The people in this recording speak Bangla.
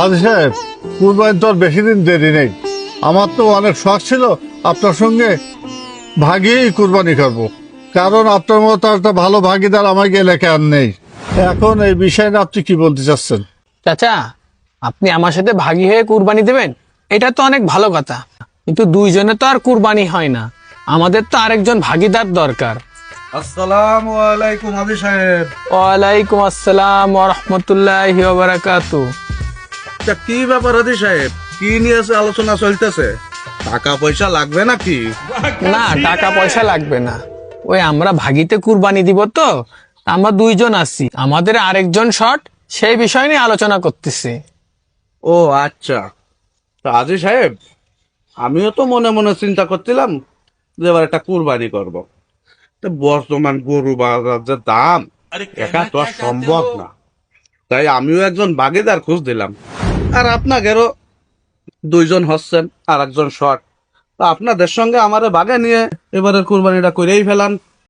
হাজি সাহেব, কুরবানি তো আর বেশি দিন দেরি নেই। আমার তো অনেক শখ ছিল আপনার সঙ্গে ভাগিয়েই কুরবানি করব, কারণ আপনার মতো একটা ভালো ভাগিদার আমাকে এলাকায় আর নেই। এখন এই বিষয়ে আপনি কি বলতে চাচ্ছেন? চাচা, আপনি আমার সাথে ভাগী হয়ে কুরবানি দেবেন, এটা তো অনেক ভালো কথা, কিন্তু দুইজনে তো আর কুরবানি হয় না, আমাদের তো আরেকজন ভাগিদার দরকার। আসসালামু আলাইকুম হাজি সাহেব। ওয়ালাইকুম আসসালাম ওয়া রাহমাতুল্লাহি ওয়া বারাকাতুহু। তা কি ব্যাপার হাজি সাহেব, কি নিয়ে আলোচনা চলতেছে? টাকা পয়সা লাগবে নাকি? না, টাকা পয়সা লাগবে না, ওই আমরা ভাগিতে কুরবানি দিব তো, আমরা দুইজন আছি, আমাদের আরেকজন শর্ট, সেই বিষয় নিয়ে আলোচনা করতেছি। ও আচ্ছা। তা হাজি সাহেব, আমিও তো মনে মনে চিন্তা করছিলাম যে এবার একটা কুরবানি করব। তো বর্তমান গরু বাজার যে দাম, একা তো আর সম্ভব না। তাই আমিও একজন ভাগিদার খোঁজ দিলাম। আর আপনাদেরও দুইজন হচ্ছেন আর একজন শর্ট, তা আপনাদের সঙ্গে আমারে বাগে নিয়ে এবারের কুরবানিটা করেই ফেলান।